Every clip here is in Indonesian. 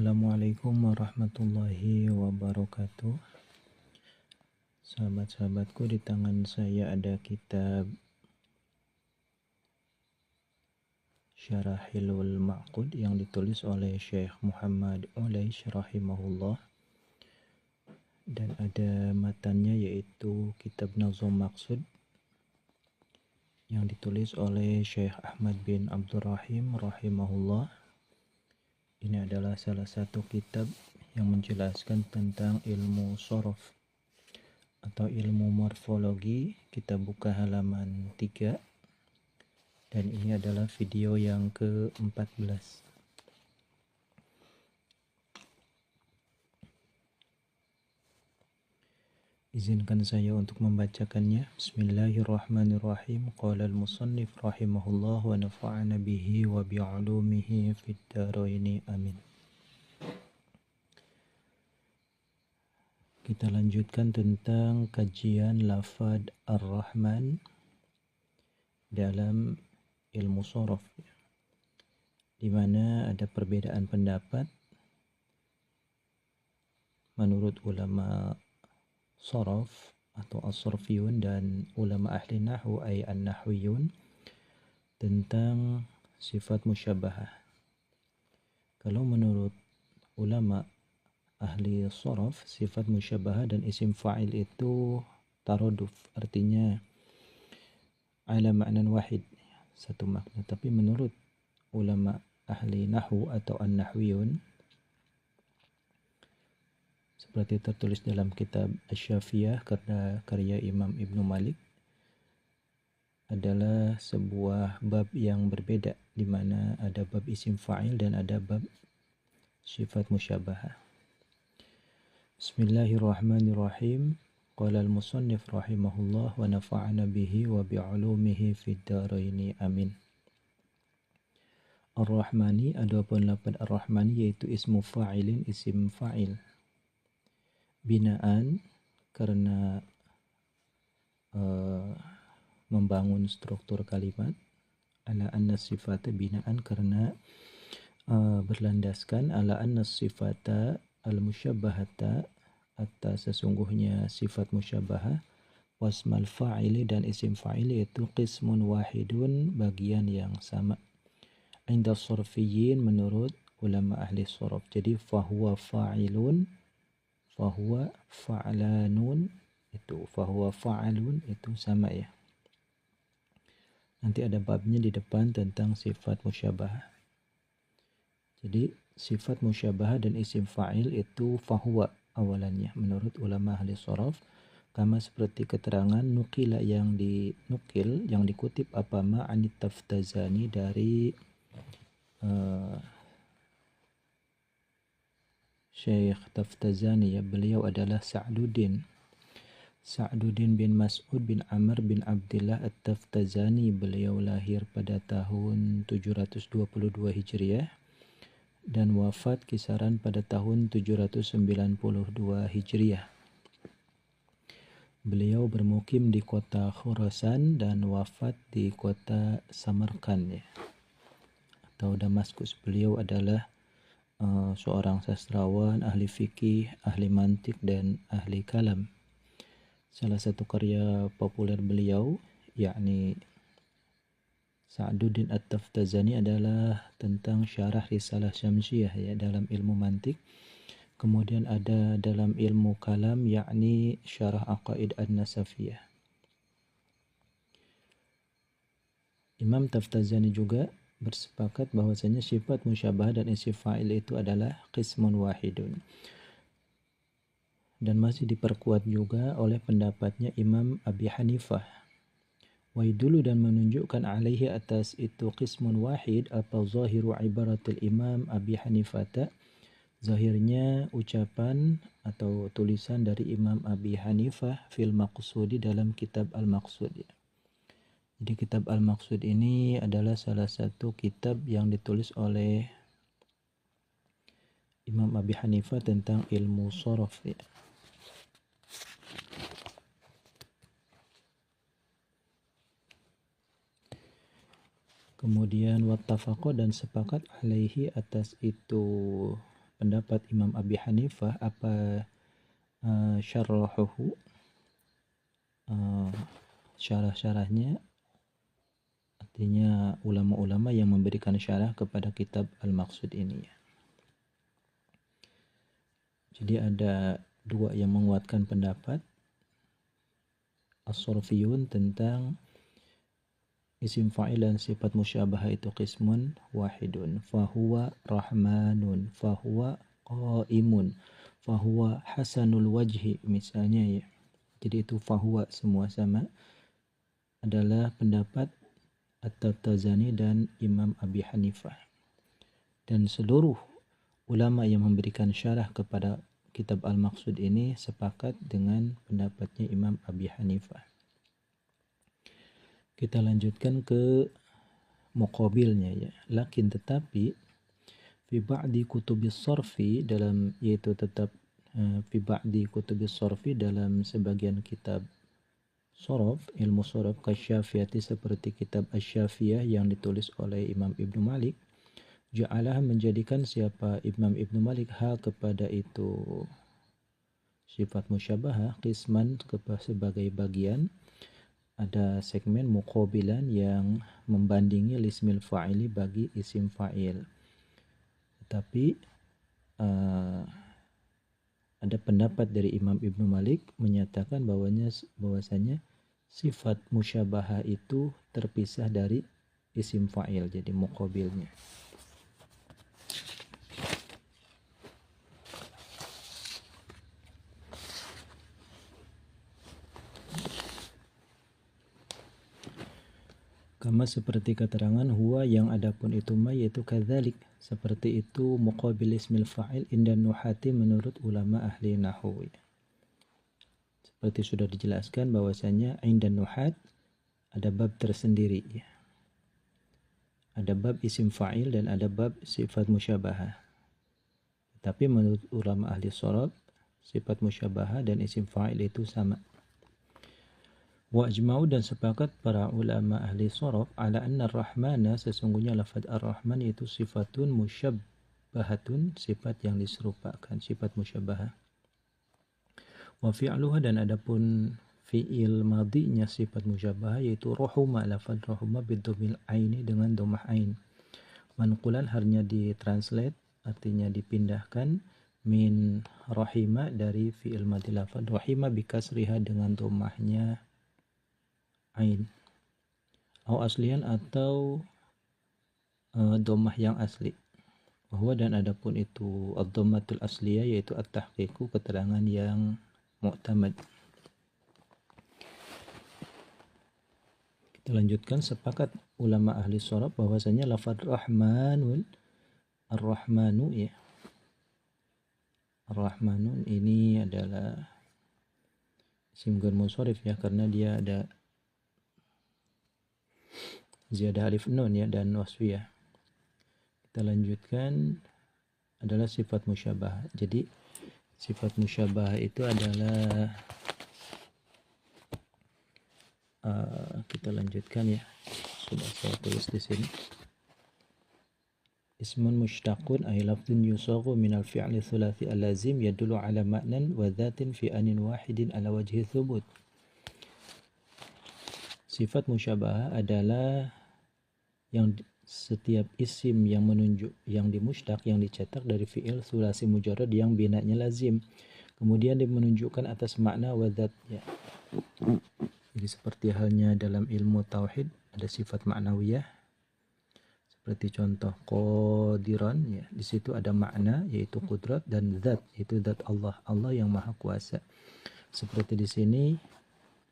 Assalamualaikum warahmatullahi wabarakatuh. Sahabat-sahabatku, di tangan saya ada kitab Syarahilul Ma'qud yang ditulis oleh Syekh Muhammad Ulaish rahimahullah, dan ada matannya yaitu kitab Nazm Maqsud yang ditulis oleh Syekh Ahmad bin Abdurrahim rahimahullah. Ini adalah salah satu kitab yang menjelaskan tentang ilmu shorof atau ilmu morfologi. Kita buka halaman 3 dan ini adalah video yang ke-14. Izinkan saya untuk membacakannya. Bismillahirrahmanirrahim. Qala al-musannif rahimahullah wa nafa'ana bihi wa bi'ulumihi fid dharaini amin. Kita lanjutkan tentang kajian lafaz Ar-Rahman dalam ilmu shorof, di mana ada perbedaan pendapat menurut ulama shorof atau as-sorfiyun dan ulama ahli nahwu ay an-nahwiyun tentang sifat musyabahah. Kalau menurut ulama ahli shorof, sifat musyabahah dan isim fa'il itu taroduf, artinya ala ma'nan wahid, satu makna. Tapi menurut ulama ahli nahwu atau an-nahwiyun, seperti tertulis dalam kitab Asy-Syafiyah karya Imam Ibnu Malik, adalah sebuah bab yang berbeda, di mana ada bab isim fa'il dan ada bab sifat musyabahah. Bismillahirrahmanirrahim. Qala al-musannif rahimahullah wa nafa'ana bihi wa bi'ulumihi fid dharaini amin. Ar-Rahmani, adapun lafaz Ar-Rahmani yaitu ismu fa'ilin, isim fa'il, binaan karena membangun struktur kalimat, ala anna sifata, binaan karena berlandaskan, ala anna sifata al-musyabbahata, atas sesungguhnya sifat musyabahah, wasmal fa'ili dan isim fa'ili itu qismun wahidun, bagian yang sama, inda sorfiyin menurut ulama ahli shorof. Jadi fahuwa fa'ilun, fahuwa fa'lanun, itu fahuwa fa'alun, itu sama ya. Nanti ada babnya di depan tentang sifat musyabahah. Jadi sifat musyabahah dan isim fa'il itu fahuwa awalannya menurut ulama ahli shorof, kama seperti keterangan nukila yang dinukil, yang dikutip apa ma'anit Taftazani dari Syekh Taftazani, ya, beliau adalah Sa'duddin bin Mas'ud bin Amr bin Abdillah At-Taftazani. Beliau lahir pada tahun 722 Hijriah dan wafat kisaran pada tahun 792 Hijriah. Beliau bermukim di kota Khurasan dan wafat di kota Samarkand, ya, atau Damaskus. Beliau adalah seorang sastrawan, ahli fikih, ahli mantik, dan ahli kalam. Salah satu karya populer beliau, yakni Sa'duddin At-Taftazani, adalah tentang syarah Risalah Syamsiyah, ya, dalam ilmu mantik. Kemudian ada dalam ilmu kalam, yakni syarah Aqaid An-Nasafiyah. Imam Taftazani juga bersepakat bahwasanya sifat musyabahah dan isim fa'il itu adalah qismun wahidun, dan masih diperkuat juga oleh pendapatnya Imam Abi Hanifah. Waidulu, dan menunjukkan alaihi, atas itu qismun wahid, atau zahiru ibaratil Imam Abi Hanifah, zahirnya ucapan atau tulisan dari Imam Abi Hanifah fil Maqsudi, dalam kitab Al-Maqsud, ya. Jadi kitab Al-Maqsud ini adalah salah satu kitab yang ditulis oleh Imam Abi Hanifah tentang ilmu shorof, ya. Kemudian wattafaqo, dan sepakat alaihi, atas itu pendapat Imam Abi Hanifah apa syarahuhu, syarah-syarahnya, artinya ulama-ulama yang memberikan syarah kepada kitab Al-Maqsud ini. Jadi ada dua yang menguatkan pendapat As-Surfiyun tentang isim fa'il dan sifat musyabahah itu qismun wahidun, fahuwa rahmanun, fahuwa qaimun, fahuwa hasanul wajhi, misalnya ya. Jadi itu fahuwa semua sama, adalah pendapat At-Taftazani dan Imam Abi Hanifah. Dan seluruh ulama yang memberikan syarah kepada kitab Al-Maqsud ini sepakat dengan pendapatnya Imam Abi Hanifah. Kita lanjutkan ke muqabilnya ya. Lakin tetapi fi ba'di kutubis sarfi, dalam yaitu tetap fi ba'di kutubis sarfi, dalam sebagian kitab sorof, ilmu sorof, kasyafiyati, seperti kitab Asy-Syafiyah yang ditulis oleh Imam Ibnu Malik, ja'alah, menjadikan siapa Imam Ibnu Malik ha kepada itu sifat musyabahah qisman sebagai bagian, ada segmen muqabilan yang membandingi lismil fa'ili bagi isim fa'il. Tetapi ada pendapat dari Imam Ibnu Malik menyatakan bahwasanya sifat musyabahah itu terpisah dari isim fa'il, jadi muqabilnya. Kama, seperti keterangan huwa, yang adapun itu ma, yaitu kadzalik, seperti itu muqabil ismil fa'il inda nuhati, menurut ulama ahli nahwu. Seperti sudah dijelaskan bahwasanya inda nuhat ada bab tersendiri ya. Ada bab isim fa'il dan ada bab sifat musyabahah. Tapi menurut ulama ahli sharaf, sifat musyabahah dan isim fa'il itu sama. Wa ajma'u, dan sepakat para ulama ahli sharaf, ala anna ar-rahmana, sesungguhnya lafaz ar-rahman itu sifatun musyabbahatun, sifat yang diserupakan, sifat musyabahah. Wa fi'luha, dan adapun fi'il madinya sifat musyabahah yaitu rahuma, lafaz rahuma bidhamil aini, dengan dhammah ain. Manqulan, hanya ditranslate, artinya dipindahkan, min rahima, dari fi'il madi lafaz rahima bikasriha, dengan dhammahnya ain, atau aslian, atau dhammah yang asli. Bahwa, dan adapun itu ad-dhammatul asliyah, yaitu at-tahqiqu, keterangan yang mu'tamad. Kita lanjutkan, sepakat ulama ahli sharaf bahwasanya lafaz rahmanun, ar-rahmanu ya, ar-rahmanun ini adalah isim ghair munsharif ya, karena dia ada ziyadah alif nun ya, dan wasfiyah. Kita lanjutkan, adalah sifat musyabahah. Jadi sifat musyabahah itu adalah kita lanjutkan ya, sudah saya tulis di sini. Ismun mushtaqun ay lafdun yusaghu min al-fi'li thulathi al-lazim yadullu ala ma'nan wa dhatin fi anin wahidin ala wajhi thubut. Sifat musyabahah adalah yang setiap isim yang menunjuk, yang dimushtaq, yang dicetak dari fi'il sulasi mujarrad yang binanya lazim, kemudian dia menunjukkan atas makna wa dzat ya. Jadi seperti halnya dalam ilmu tauhid ada sifat ma'nawiyah, seperti contoh qadiran ya, di situ ada makna yaitu qudrat, dan zat yaitu zat Allah, Allah yang maha kuasa. Seperti di sini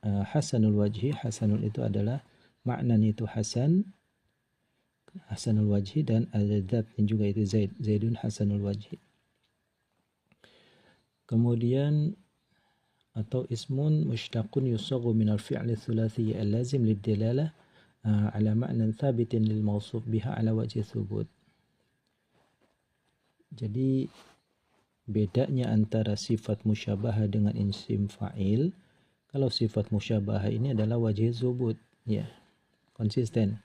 hasanul wajhi, hasanul itu adalah maknanya itu hasan, hasanul wajhi, dan ada zat yang juga itu zaid, zaidun hasanul wajhi. Kemudian atau ismun mushtaqun yusaghu min al-fi'li thulathi al-lazim lid-dilalah ala ma'nan thabitin lil mawsuf biha ala wajhi thubut. Jadi bedanya antara sifat musyabahah dengan isim fa'il, kalau sifat musyabahah ini adalah wajhi thubut ya, konsisten.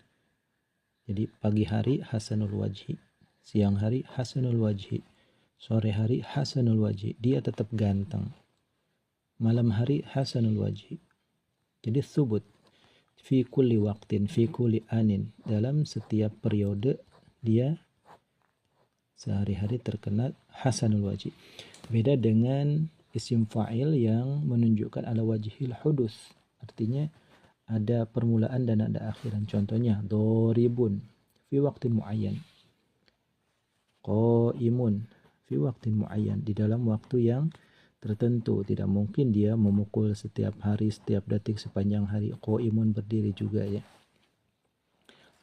Jadi pagi hari hasanul wajhi, siang hari hasanul wajhi, Sore hari hasanul wajhi, dia tetap ganteng. Malam hari hasanul wajhi. Jadi thubut fi kulli waqtin, fi kulli anin, dalam setiap periode dia sehari-hari terkenal hasanul wajhi. Beda dengan isim fa'il yang menunjukkan ala wajhil hudus, artinya ada permulaan dan ada akhiran. Contohnya doribun fi waqtin muayyan, qaimun fi waqtin muayyan, di dalam waktu yang tertentu. Tidak mungkin dia memukul setiap hari, setiap detik sepanjang hari. Qaimun berdiri juga ya.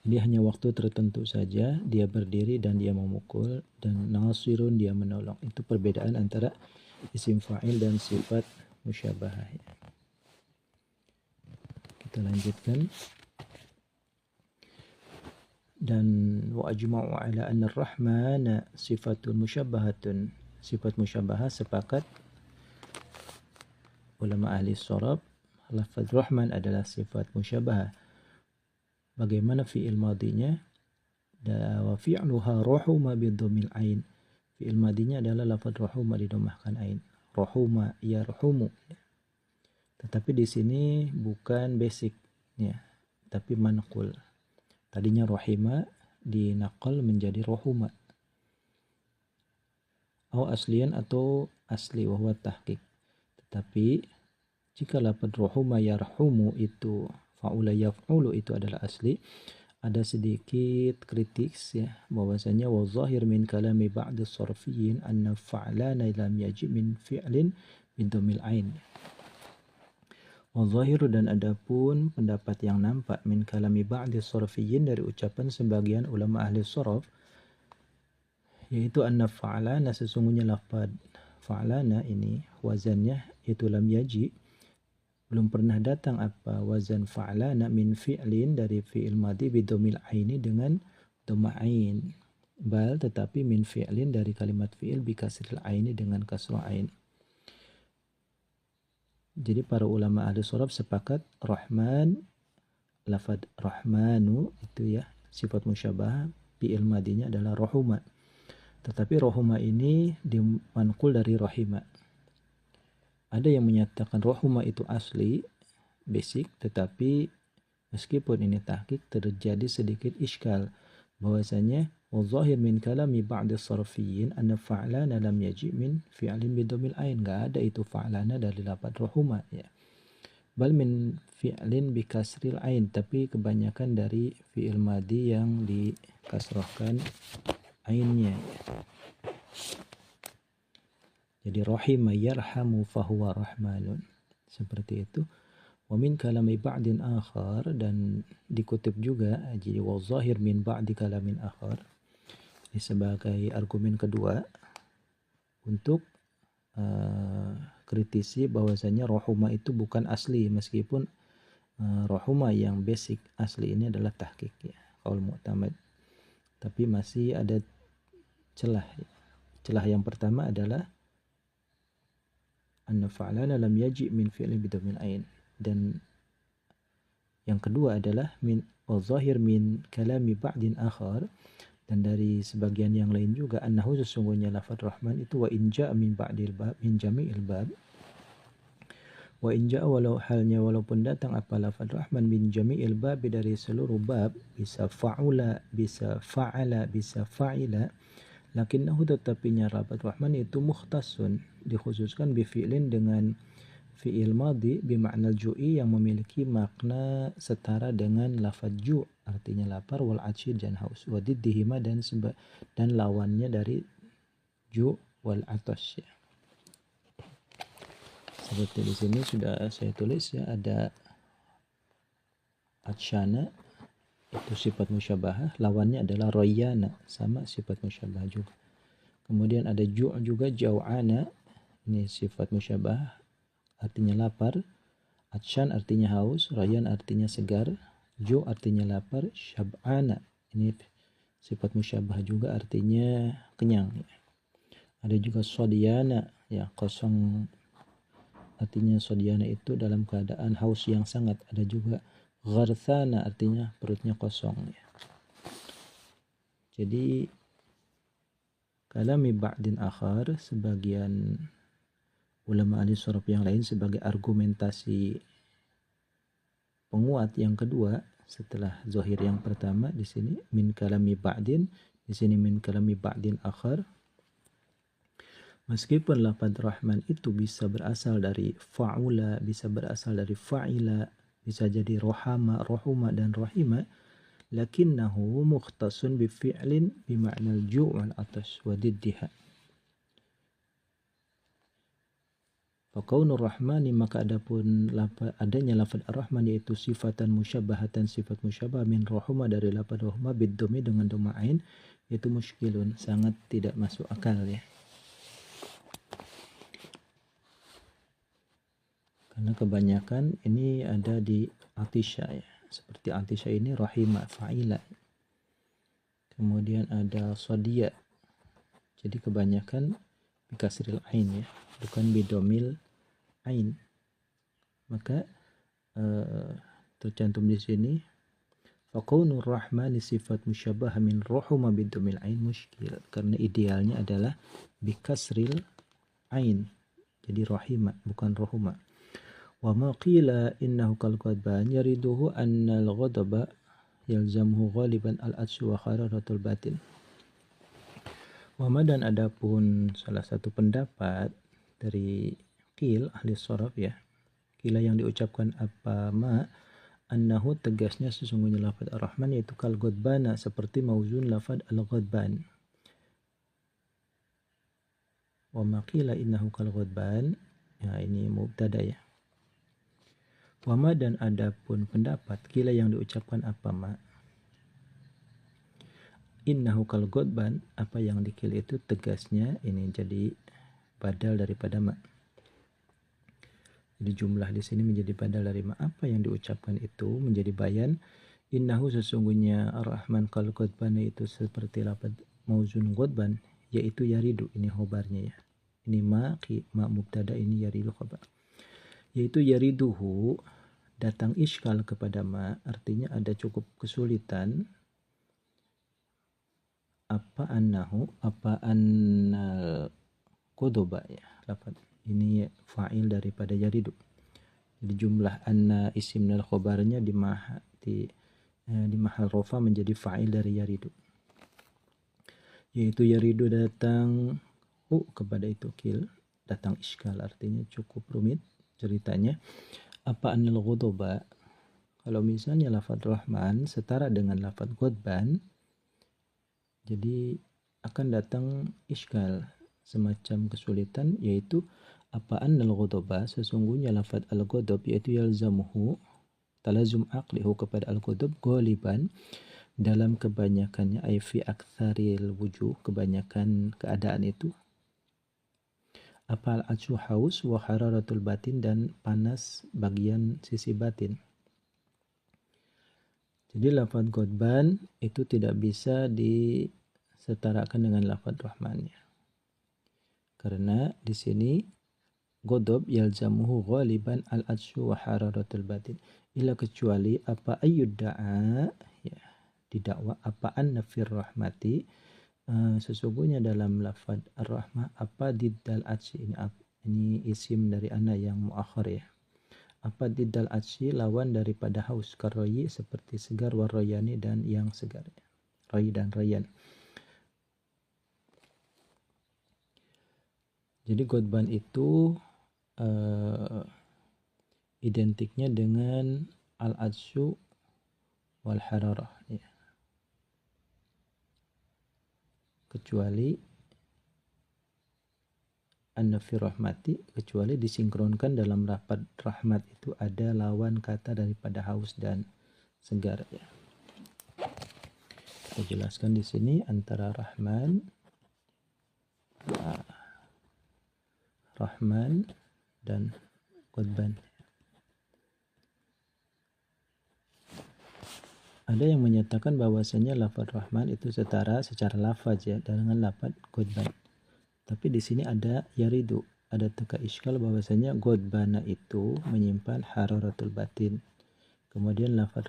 Jadi hanya waktu tertentu saja dia berdiri dan dia memukul, dan nasirun dia menolong. Itu perbedaan antara isim fa'il dan sifat musyabahah ya. Kita lanjutkan. Dan wa ajma'u ala anna ar-rahmana sifatun musyabbahatun. Sifat musyabahah sepakat ulama ahli sorab, lafaz rahman adalah sifat musyabahah. Bagaimana fi'il madinya? Wa fi'luha rahuma bidhamil ain. Fi'il madinya adalah lafaz rahuma didomahkan ain. Rahuma yarhumu. Tetapi di sini bukan basic ya, tapi manqul. Tadinya rahima dinaqal menjadi rahuma. Atau aslian atau asli wa huwa tahqiq. Tetapi jika lafaz rahuma yarhumu itu fa'ula yaf'ulu itu adalah asli, ada sedikit kritik ya, bahwasanya wa zahir min kalami ba'd as-sarfiyyin anna fa'lana lam yaji min fi'lin bidhamil ain. Wa zahiru, dan adapun pendapat yang nampak min kalami ba'd as-sarfiyyin dari ucapan sebagian ulama ahli sarf, yaitu anna fa'lana, sesungguhnya lafaz fa'lana ini wazannya itu lam yaji, belum pernah datang apa wazan fa'lana min fi'lin dari fi'il madi bidhamil aini dengan dhammah ain, bal tetapi min fi'lin dari kalimat fi'il bi kasril aini dengan kasrah ain. Jadi para ulama ahli sharaf sepakat rahman, lafaz rahmanu itu ya sifat musyabahah, fi'il madinya adalah rahuma. Tetapi rahuma ini dimanqul dari rahima. Ada yang menyatakan rahuma itu asli, basic, tetapi meskipun ini tahqiq terjadi sedikit iskal bahwasanya wazahir min kalami ba'd as-sarfiyyin anna fa'lana lam yaji min fi'lin bidhamil ain. Enggak ada itu fa'lana dari lafaz rahuma ya. Bal min fi'lin bi kasril ain, tapi kebanyakan dari fi'il madi yang dikasrahkan ainnya. Jadi rahima yarhamu fahuwa rahmanun, seperti itu. Wa min kalami ba'din akhar, dan dikutip juga jadi wa zahir min ba'di kalamin akhar. Ini sebagai argumen kedua untuk kritisi bahwasanya rahuma itu bukan asli, meskipun rahuma yang basic asli ini adalah tahqiq ya, qaul mu'tamad. Tapi masih ada celah. Celah yang pertama adalah anna fa'lana lam yaji min fi'lin bidhamil ain, dan yang kedua adalah min wa zahir min kalami ba'din akhar, dan dari sebagian yang lain juga annahu, sesungguhnya lafaz rahman itu wa in ja'a min ba'dil bab min jami'il bab, wa in ja'a walaupun datang apa lafaz rahman min jami'il bab dari seluruh bab, bisa fa'ula, bisa fa'ala, bisa fa'ila, lakinnahu, tetapinya lafaz rahman itu mukhtasun, dikhususkan bi fi'lin dengan fi'il madhi bimakna ju'i yang memiliki makna setara dengan lafaz ju', artinya lapar, wal atshi dan haus, wa diddihima, dan lawannya dari ju' wal atash ya. Seperti di sini sudah saya tulis ya, ada atshana itu sifat musyabahah, lawannya adalah royana, sama sifat musyabahah juga. Kemudian ada ju' juga, jau'ana, ini sifat musyabahah artinya lapar, atshan artinya haus, royan artinya segar, ju' artinya lapar, syab'ana ini sifat musyabahah juga artinya kenyang ya. Ada juga sodiyana ya, kosong, artinya sodiana itu dalam keadaan haus yang sangat. Ada juga gharthana artinya perutnya kosong ya. Jadi kalami ba'din akhar, sebagian ulama ahli sharaf yang lain sebagai argumentasi penguat yang kedua setelah zahir yang pertama di sini min kalami ba'din, di sini min kalami ba'din akhar. Meskipun lafaz Rahman itu bisa berasal dari fa'ula, bisa berasal dari fa'ila, bisa jadi rohama, rohuma, dan rohima, lakinnahu mukhtasun bifi'lin bima'nal ju' wal atash wa diddiha. Fakaunur rahmani, maka adanya lafaz ar-rahman yaitu sifatan musyabbahatan, sifat musyabbah min rohuma dari lafaz rohuma biddomi dengan doma ain, yaitu muskilun, sangat tidak masuk akal ya. Karena kebanyakan ini ada di atisha ya. Seperti atisha ini rahima, fa'ila. Kemudian ada sodiya. Jadi kebanyakan bikasril ain ya, bukan bidomil ain. Maka tercantum di sini fakaunur rahmani sifat musyabbah min rohuma bidomil ain muskil. Karena idealnya adalah bikasril ain. Jadi rahima bukan rohuma. Wa ma qila innahu kal ghadban yariduhu anna al-ghadaba yalzamuhu ghaliban al-atshu wa khararatul batin. Wa ma, dan adapun salah satu pendapat dari qil ahli sharaf ya, qila yang diucapkan apa ma, annahu tegasnya sesungguhnya lafaz ar-rahman yaitu kal ghadbana, seperti mauzun lafaz al-ghadban. Wa ma qila innahu kal ghadban, ya ini mubtada ya. Wama, dan adapun pendapat kila yang diucapkan apa ma, innahu kal ghadban, apa yang dikil itu tegasnya ini jadi badal daripada ma. Jadi jumlah di sini menjadi badal dari ma, apa yang diucapkan itu menjadi bayan. Innahu, sesungguhnya ar-rahman kal ghadban itu seperti lafaz mauzun ghadban, yaitu yaridu, ini khobarnya ya. Ini ma mubtada, ini yaridu khobar. Yaitu yariduhu, datang iskal kepada ma, artinya ada cukup kesulitan. Apa annahu, apa annal qodoba ya, lafaz ini fa'il daripada yaridu. Jadi jumlah anna isim dan khobarnya di mahal rofa menjadi fa'il dari yaridu. Yaitu yaridu datang kepada itu kil, datang iskal, artinya cukup rumit ceritanya. Apa anil ghudoba, kalau misalnya lafaz rahman setara dengan lafaz ghadban, jadi akan datang iskal, semacam kesulitan, yaitu apa anil ghudoba, sesungguhnya lafaz al-ghadab yaitu yalzamuhu, talazum aqlihu kepada al-ghadab, ghaliban dalam kebanyakannya, ay fi aktsaril wujuh, kebanyakan keadaan itu. Apa al-atshu haus, wa hararatul batin, dan panas bagian sisi batin. Jadi lafaz ghadban itu tidak bisa disetarakan dengan lafaz rahmannya. Karena di sini ghadab yalzamuhu ghaliban al-atshu wa hararatul batin. Ila, kecuali apa ayyudda'a ya, didakwa apa anna fir rahmati, sesungguhnya dalam lafaz ar-rahmah apa diddal atsy, ini isim dari ana yang muakhir ya. Apa diddal atsy, lawan daripada haus, karoyi, seperti segar, warayani, dan yang segar ya. Rayi dan rayan. Jadi ghadban itu identiknya dengan al-atsyu wal hararah ya. Kecuali an-nafi rahmati, kecuali disinkronkan dalam lafaz rahmat itu ada lawan kata daripada haus dan segar ya. Kita jelaskan di sini antara rahman dan ghadban. Ada yang menyatakan bahwasanya lafaz rahman itu setara secara lafaz ya dengan lafaz ghadban. Tapi di sini ada yaridu, ada teka iskal bahwasanya ghadbana itu menyimpan hararatul batin. Kemudian lafaz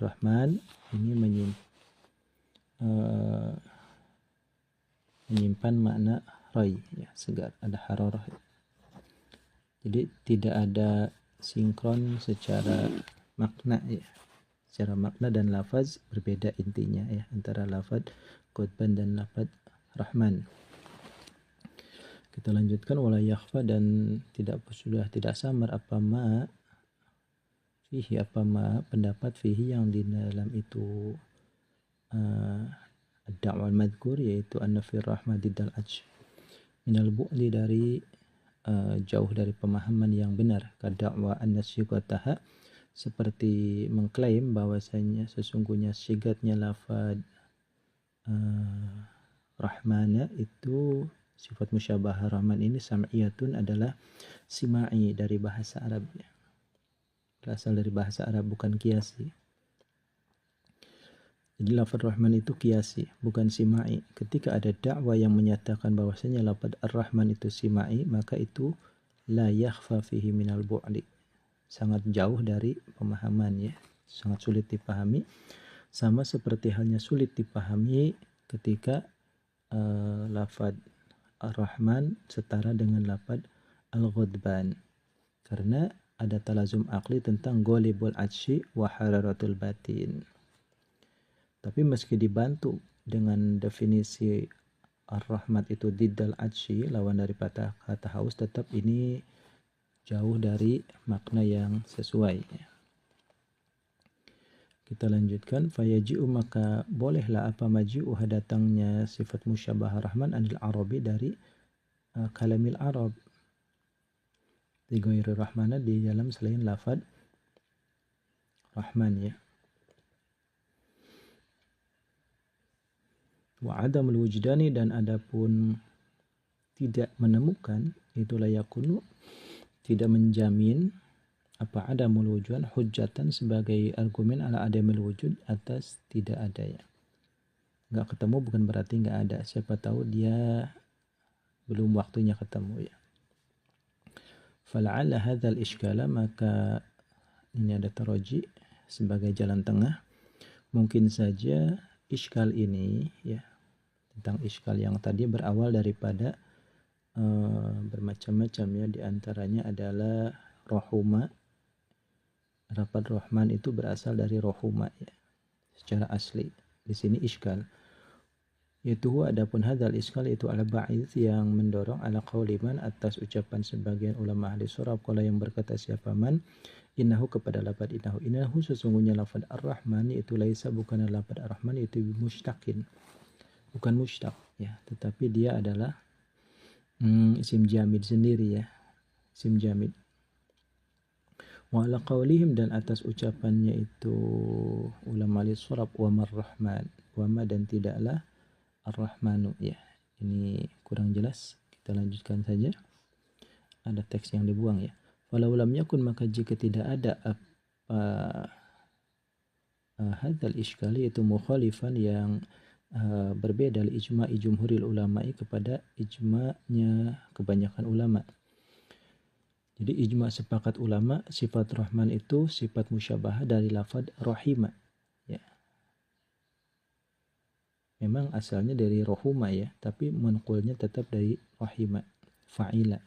menyimpan makna rai, ya, segar, ada hararah. Jadi tidak ada sinkron secara makna, ya. Secara makna dan lafaz berbeda intinya, ya, antara lafaz Qutban dan lafaz Rahman. Kita lanjutkan, wala yakhfa, dan sudah tidak samar apa ma pendapat fihi yang di dalam itu ad-da'wa al-madhkur, yaitu anna fi rahmati dal ajh minal bu'li, dari jauh dari pemahaman yang benar, kadakwa anna syigataha, seperti mengklaim bahwasanya sesungguhnya syigatnya lafad rahmana itu sifat musyabahah rahman ini sam'iyatun adalah sima'i, dari bahasa Arab, ya. Berasal dari bahasa Arab, bukan kiasi. Jadi lafaz rahman itu kiasi, bukan sima'i. Ketika ada dakwah yang menyatakan bahwasanya lafaz ar-rahman itu sima'i, maka itu la yakhfa fihi minal bu'li, sangat jauh dari pemahaman, ya, sangat sulit dipahami, sama seperti halnya sulit dipahami ketika lafaz ar-rahman setara dengan lafaz al-ghadban, karena ada talazum akli tentang ghalibul atsyi wa hararatul batin. Tapi meski dibantu dengan definisi ar-rahmat itu diddal atsyi, lawan dari kata haus, tetap ini jauh dari makna yang sesuai. Kita lanjutkan, fayaji'u, maka bolehlah apa maji'u, datangnya sifat musyabah rahman anil arabi, dari kalamil arab, di ghairi rahmana, di dalam selain lafad rahman, ya. Wa adamul wujdani, dan adapun tidak menemukan, itu layakunu, tidak menjamin apa adamul wujud hujjatan, sebagai argumen ala adamul wujud, atas tidak ada, ya. Nggak ketemu bukan berarti nggak ada, siapa tahu dia belum waktunya ketemu, ya. Fala'alla hadzal iskala, maka ini ada taroji sebagai jalan tengah. Mungkin saja iskal ini, ya, tentang iskal yang tadi berawal daripada bermacam-macam, ya, diantaranya adalah rohuma. Lafaz rahman itu berasal dari rohuma, ya, secara asli. Di sini iskal, yaitu adapun hadzal iskal itu ala ba'ith, yang mendorong ala qauliman, atas ucapan sebagian ulama ahli surah, qala, yang berkata siapa man, innahu, kepada lafaz innahu sesungguhnya lafaz ar-rahman itu laisa, bukan lafaz ar-rahman itu mushtaqin, bukan mushtaq, ya, tetapi dia adalah isim jamid sendiri, ya, isim jamid. Wa ala qaulihim, dan atas ucapannya itu ulama ahli surah, wa mar-rahman, wa ma, dan tidaklah ar-rahmanu, ya. Ini kurang jelas, kita lanjutkan saja, ada teks yang dibuang, ya. Walau lam yakun, maka jika tidak ada apa hadzal iskali, itu mukhalifan, yang berbeda li ijma'i jumhuril ulama'i, kepada ijma'nya kebanyakan ulama. Jadi ijma' sepakat ulama, sifat rahman itu sifat musyabahah dari lafaz rahima, ya. Memang asalnya dari rohuma, ya, tapi manqulnya tetap dari rahima, fa'ila.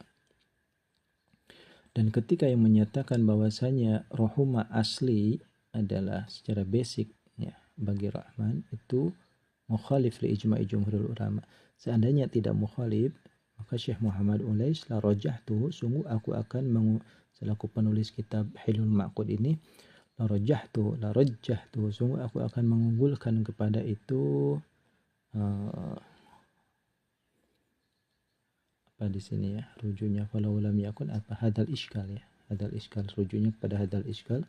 Dan ketika yang menyatakan bahwasanya rohuma asli adalah secara basic, ya, bagi rahman, itu mukhalif li ijma'i jumhurul ulama. Seandainya tidak mukhalif, maka Syekh Muhammad Ulais, la rajahtuhu, sungguh aku akan selaku penulis kitab Hilul Ma'qud ini, la rajahtuhu, sungguh aku akan mengunggulkan kepada itu apa di sini, ya, rujuknya falau lam yakun, apa hadal iskal, ya, hadal iskal, rujuknya pada hadal iskal,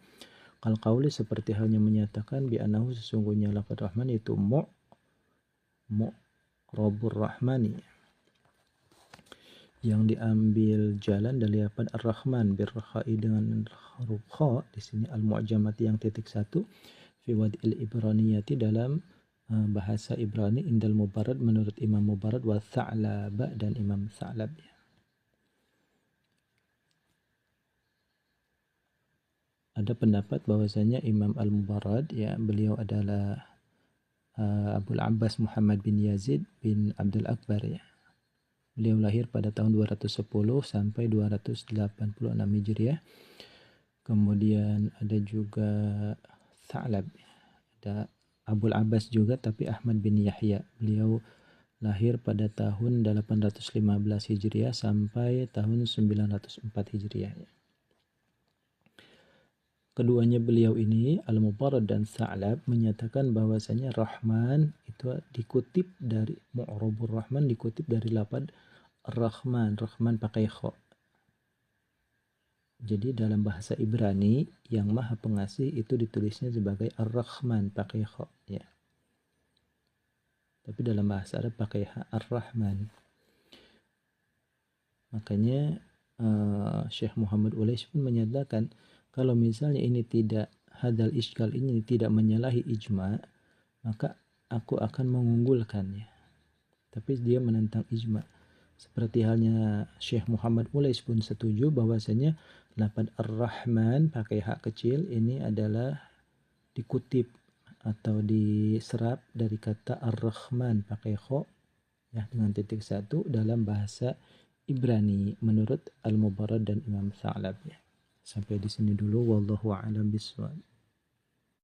kal qauli, seperti halnya menyatakan bi anahu, sesungguhnya lafaz rahman itu mu'rabur rahmani, yang diambil jalan dari lafaz ar-rahman birrakhai, dengan huruf kha di sini, al-mu'jamati, yang titik satu, fi wad'il ibraniyati, dalam bahasa Ibrani, indal Mubarrad, menurut Imam Mubarrad, wa Tha'laba, dan Imam Tha'lab, ya. Ada pendapat bahwasanya Imam Al-Mubarrad, ya, beliau adalah Abul Abbas Muhammad bin Yazid bin Abdul Akbar ya. Beliau lahir pada tahun 210 sampai 286 Hijriah. Kemudian ada juga Tha'lab, ada Abul Abbas juga tapi Ahmad bin Yahya. Beliau lahir pada tahun 815 Hijriah sampai tahun 904 Hijriah. Keduanya beliau ini, Al-Mubarrad dan Tha'lab, menyatakan bahwasanya Rahman itu dikutip dari Mu'rabur Rahman, dikutip dari lafaz Rahman, Rahman pakai kha. Jadi dalam bahasa Ibrani yang Maha Pengasih itu ditulisnya sebagai Ar-Rahman pakai kha ya. Tapi dalam bahasa Arab pakai Ar-Rahman. Makanya Syekh Muhammad Ulais pun menyatakan kalau misalnya ini tidak hadal iskal ini tidak menyalahi ijma, maka aku akan mengunggulkannya. Tapi dia menentang ijma. Seperti halnya Syekh Muhammad Ulais pun setuju bahwasanya lafaz Ar-Rahman pakai hak kecil ini adalah dikutip atau diserap dari kata Ar-Rahman pakai kha ya dengan titik satu dalam bahasa Ibrani menurut Al-Mubarrad dan Imam Tha'lab ya. Sampai di sini dulu, wallahu a'lam bishawab.